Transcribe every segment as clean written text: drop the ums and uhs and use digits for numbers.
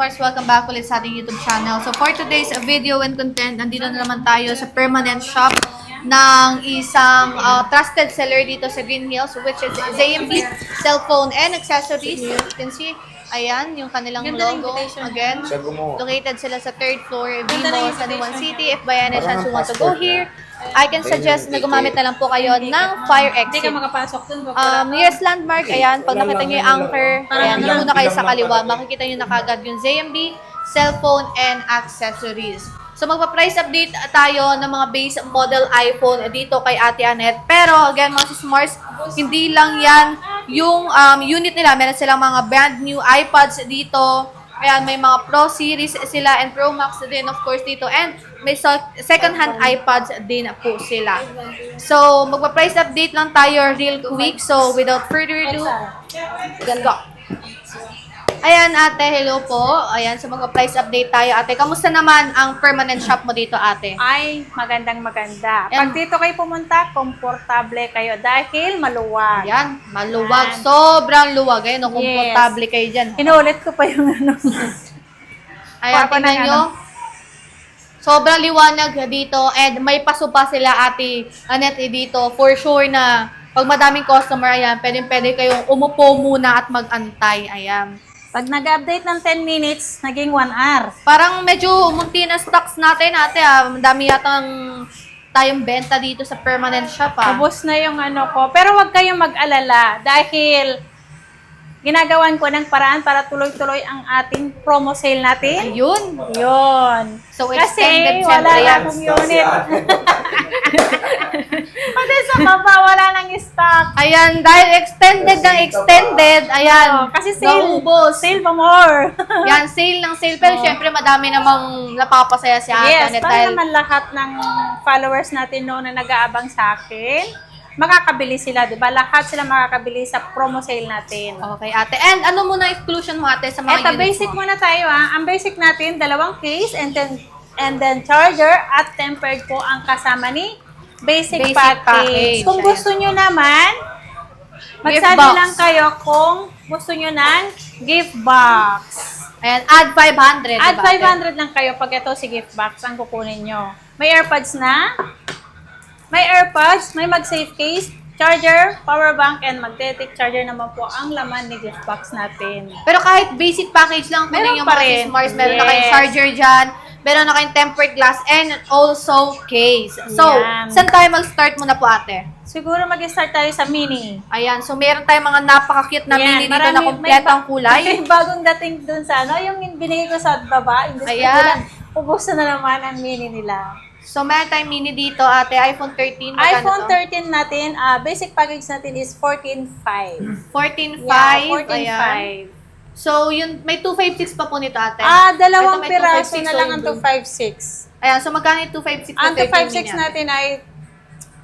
Mars, welcome back ulit sa ating YouTube channel. So for today's video and content, nandito na naman tayo sa permanent shop ng isang trusted seller dito sa Green Hills, which is ZMB Cellphone and Accessories. You can see, ayan, yung kanilang logo. Again, located sila sa 3rd floor, Vimo, San Juan City. If by any chance you want to go here, I can suggest na gumamit na lang po kayo ng fire exit. Hindi ka makapasok dun. Nearest landmark, ayan, pag nakita nyo yung anchor, ayan, yung una kayo sa kaliwa, makikita nyo na kagad yung ZMB, cellphone, and accessories. So, magpa-price update tayo ng mga base model iPhone dito kay Ate Annette. Pero, again, mga sis-Mars, hindi lang yan yung unit nila. Meron silang mga brand new iPads dito. Ayan, may mga Pro Series sila and Pro Max din, of course, dito. And may second-hand iPads din po sila. So, magpa-price update lang tayo real quick. So, without further ado, let's go. Ayan, ate, hello po. Ayan, so magpa-price update tayo, ate. Kamusta naman ang permanent shop mo dito, ate? Ay, magandang-maganda. Pag dito kayo pumunta, komportable kayo dahil maluwag. Ayan, maluwag. Sobrang luwag. Ayan, komportable kayo dyan. Inulit ko pa yung ano. Ayan, tingnan nyo. Sobrang liwanag dito and may paso pa sila, ate Annette, dito. For sure na pag madaming customer, ayan, pwede kayong umupo muna at mag-antay. Ayan. Pag nag-update ng 10 minutes, naging 1 hour. Parang medyo umunti na stocks natin, ate. Madami yatang tayong benta dito sa permanent shop. Ubos na yung ano ko. Pero wag kayong mag-alala dahil ginagawan ko ng paraan para tuloy-tuloy ang ating promo sale natin. Ayun. Yun. So, kasi extended wala syempre na yan. akong unit. Pati sa baba, wala nang stock. Ayan, dahil extended ng extended, ayan, Kasi sale, naubos. sale pa more. Yan, sale ng sale. Pero syempre, madami namang napapasaya si Ate Yes, Annette para dahil naman lahat ng followers natin noon na nag-aabang sa akin, makakabili sila, di ba? Lahat sila makakabili sa promo sale natin. Okay, ate. And ano muna exclusion mo, ate, sa mga Ito, units basic mo? muna tayo Ang basic natin, 2 case and then charger at tempered po ang kasama ni basic package. Kung gusto nyo naman, magsabi box lang kayo kung gusto nyo ng gift box. Ayan, add 500, Add diba, 500 lang kayo pag ito si gift box ang kukunin nyo. May AirPods na. May AirPods, may mag-safe case, charger, power bank, and magnetic charger naman po ang laman ni gift box natin. Pero kahit basic package lang, Meron kunin yung pa mga rin. Mars, meron na kayong Yes. charger dyan, meron na kayong tempered glass, and also case. So, Yan. saan tayo mag-start muna po, ate? Siguro mag-start tayo sa mini. Ayan, so meron tayong mga napaka-cute na mini dito na kompleto ang kulay. May bagong dating dun sa ano, yung binigay ko sa baba, Ayan. ubos na naman ang mini nila. So, meron tayong mini dito, ate, iPhone 13. Magkano iPhone to? 13 natin, basic package natin is 14.5. 14.5. Yeah, 14.5. So, yun, may 256 pa po nito, ate. Dalawang Ito may piraso 256, na lang so ang yung 256. Ayan, so magkano yung 256 Ang 256 niya? natin ay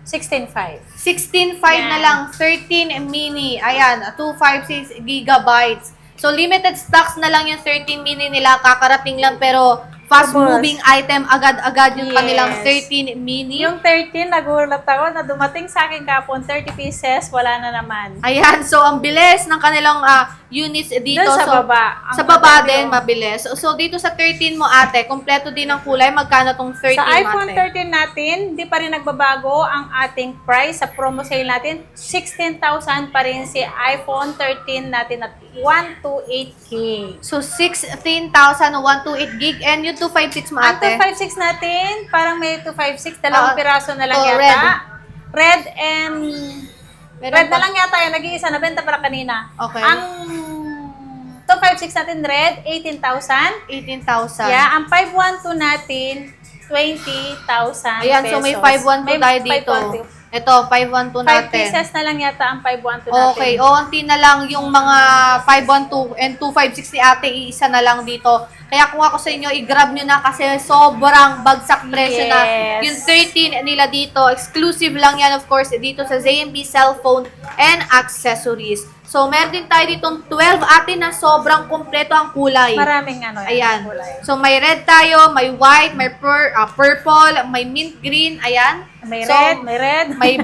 16.5. 16.5 na Yan. lang, 13 mini. Ayan, 256 gigabytes. So, limited stocks na lang yung 13 mini nila. Kakarating lang, pero fast-moving item agad-agad yung Yes. kanilang 13 mini. Yung 13, nagulat ako na dumating sa akin kapon 30 pieces, wala na naman. Ayan, so ang bilis ng kanilang units dito. Doon sa So, baba. Sa baba din, mabilis. So, dito sa 13 mo, ate, kompleto din ang kulay. Magkano tong 13 Sa iPhone ate? 13 natin, di pa rin nagbabago ang ating price sa promo sale natin. 16,000 pa rin si iPhone 13 natin at 128K. So, 16,128 gig and yung 256 mo, Ang ate? 256 natin, parang may 256, dalawang piraso na lang oh, yata. Red and... Meron red pa. na lang yata yun, nag-iisa, nabenta para kanina. Okay. Ang 256 natin red, 18,000. 18,000. Yeah, ang 512 natin, 20,000 Ayan, pesos. so may 512 tayo dito. 512. Ito, 512 5 natin. pieces na lang yata ang 512 natin. Okay, o onti na lang yung mga 512 and 256 ni ate, iisa na lang dito. Kaya kung ako sa inyo, i-grab nyo na kasi sobrang bagsak presyo na. Yes. Yung 13 nila dito, exclusive lang yan of course, dito sa ZMB Cellphone and Accessories. So, meron din tayo ditong 12 ate na sobrang kompleto ang kulay. Maraming ano yan. Ayan. kulay. So, may red tayo, may white, may purple, may mint green, ayan. May So, red, may red. may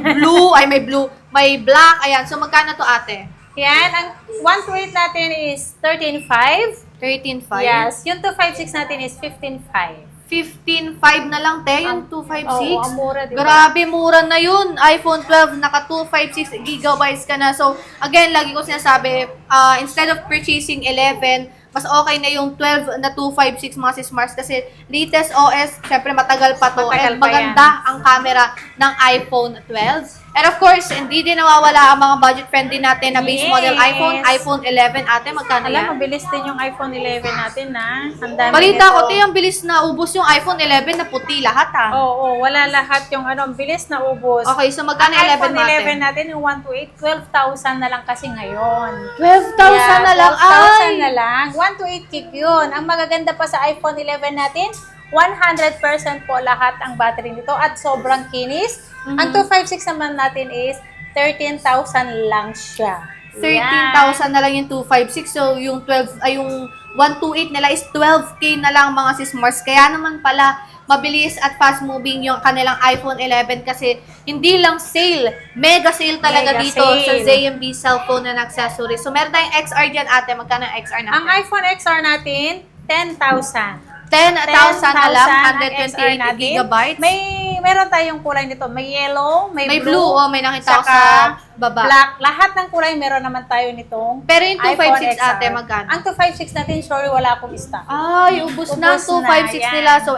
blue, may black, ayan. So, magkano to ate? Yan, ang 128 natin is 13.5. 13.5? Yes. Yung 256 natin is 15.5. 15.5 na lang, te, yung 256. Oo, ang mura, diba? Grabe, mura na yun. iPhone 12, naka 256 gigabytes ka na. So, again, lagi ko sinasabi, instead of purchasing 11, mas okay na yung 12 na 256 mga sis-Mars kasi latest OS, syempre matagal pa to. Matagal And pa maganda ang camera ng iPhone 12. And of course, hindi din nawawala ang mga budget-friendly natin na base model iPhone. iPhone 11, ate, magkano yan? Alam, mabilis din yung iPhone 11 natin, na. Ang dami Balita nito. ko, te, ang bilis na ubos yung iPhone 11 na puti lahat, ha? Oo, wala lahat yung ang bilis na ubos. Okay, so magkano Ang 11 iPhone natin? 11 natin, yung 128, 12,000 na lang kasi ngayon. 12,000 na lang, 12,000 na lang. 128 gig yun. Ang magaganda pa sa iPhone 11 natin, 100% po lahat ang battery nito at sobrang kinis. Ang 256 naman natin is 13,000 lang siya. 13,000 na lang yung 256. So, yung 12, ay yung 128 nila is 12K na lang mga sis-Mars. Kaya naman pala, mabilis at fast moving yung kanilang iPhone 11 kasi hindi lang sale, mega sale talaga Mega dito sale. sa ZMB cellphone and accessories. So, meron tayong XR dyan, ate. Magkano ang XR natin? Ang iPhone XR natin, 10,000. 10,000 na lang, ang XR 128 natin. gigabytes. Meron tayong kulay nito. May yellow, may blue, oh, may nakita ko saka sa baba. black. Lahat ng kulay meron naman tayo nitong Pero yung 256 iPhone XR. ate, magkano? Ang 256 natin, sorry, wala akong stock. Ay, ubos na. Ubos na, 256 yan. nila. So,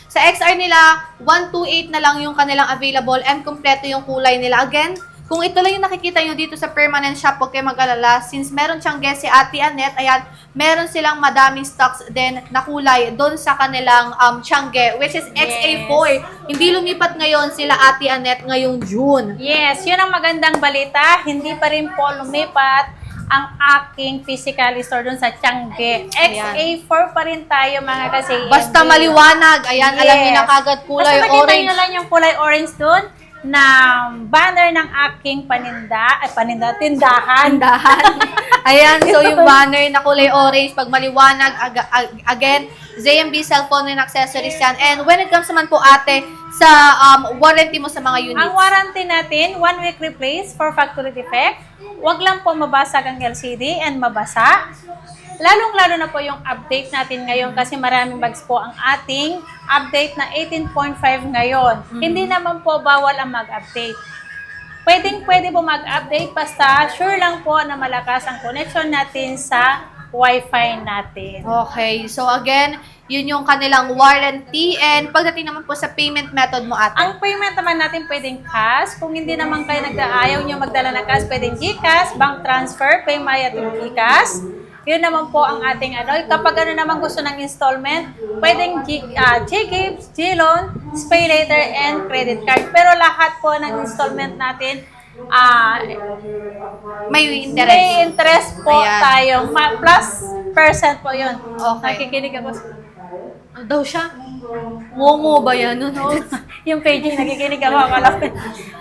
sa XR nila, 128 na lang yung kanilang available and kompleto yung kulay nila. Again, kung ito lang yung nakikita nyo dito sa permanent shop, huwag kayo mag-alala. Since meron siyang guest si Ate Annette, ayan, meron silang madaming stocks din na kulay doon sa kanilang Tiangge, which is XA4. Hindi lumipat ngayon sila Ate Annette ngayong June. Yes, yun ang magandang balita. Hindi pa rin po lumipat ang aking physical store doon sa Tiangge. XA4 pa rin tayo mga kasi. Basta maliwanag. Ayan, alam niyo na kagad kulay Basta makita orange. nyo lang yung kulay orange doon na banner ng aking tindahan. Ayan, so yung banner na kulay orange, pag maliwanag, again, ZMB cellphone and accessories yan. And when it comes naman po ate, sa warranty mo sa mga units. Ang warranty natin, 1 week replace for factory defect. Huwag lang po mabasag ang LCD and mabasa. Lalong-lalo na po yung update natin ngayon kasi maraming bugs po ang ating update na 18.5 ngayon. Hindi naman po bawal ang mag-update. Pwede po mag-update basta sure lang po na malakas ang connection natin sa Wi-Fi natin. Okay, so again, yun yung kanilang warranty. And pagdating naman po sa payment method mo ate. Ang payment naman natin pwedeng cash. Kung hindi naman kayo ayaw nyo magdala ng cash, pwedeng GCash, bank transfer, PayMaya at GCash. Yun naman po ang ating Kapag naman gusto ng installment, pwedeng G-Gift, G-Loan, Pay Later, and credit card. Pero lahat po ng installment natin, May interest. may interest po Ayan. tayo. Plus percent po yun. Okay. Nakikinig ako. Ano daw siya? Ngongo ba yan? Yung page, nakikinig ako. Akala ko.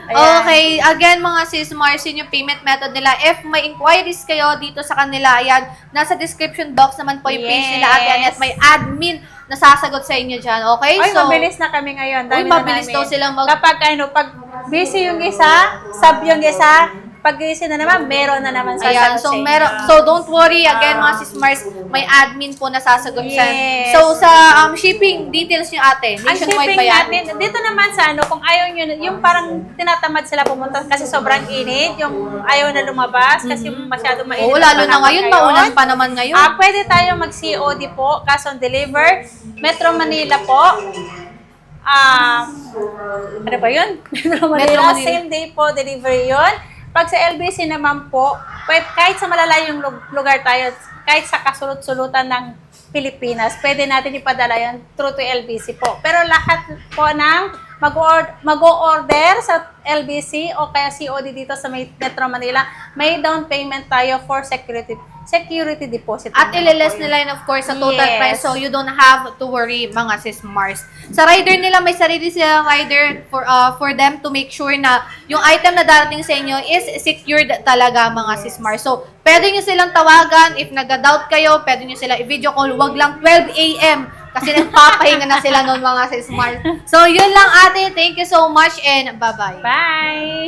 Ayan. Okay, again mga sis Mars, yun yung payment method nila. If may inquiries kayo dito sa kanila, ayan, nasa description box naman po yung page nila Ate Annette. May admin na sasagot sa inyo dyan, okay? Ay, mabilis na kami ngayon. Dami na mabilis namin. daw silang Kapag pag busy yung isa, sub yung isa, pag busy na naman, meron na naman Ayan, sasagot so sa inyo. so don't worry, again mga sis Mars, may admin po na sasagot siya. Yes. So sa shipping details nyo ate, Ang nationwide shipping ba yan? natin, dito naman sa kung ayaw nyo, yung parang tinatamad sila pumunta kasi sobrang init, yung ayaw na lumabas kasi masyado mainit. Oo, ang lalo na panahon ngayon, maulan pa naman ngayon. Pwede tayo mag-COD po, cash on deliver. Metro Manila po. Ano ba yun? Metro Manila, same day po, delivery yun. Pag sa LBC naman po, kahit sa malalayong lugar tayo, kahit sa kasulot-sulutan ng Pilipinas, pwede natin ipadala yan through to LBC po. Pero lahat po ng mag-o-order sa LBC o kaya COD dito sa Metro Manila, may down payment tayo for security deposit. At ililess nila yun of course sa total Yes. price, so you don't have to worry mga sis Mars. Sa rider nila, may sarili silang rider for them to make sure na yung item na darating sa inyo is secured talaga mga sis Mars. So, pwede nyo silang tawagan, if nag-doubt kayo, pwede nyo sila i-video call, wag lang 12 a.m. kasi nagpapahinga na sila noon mga sis Mars. So, yun lang ate, thank you so much and bye-bye. Bye!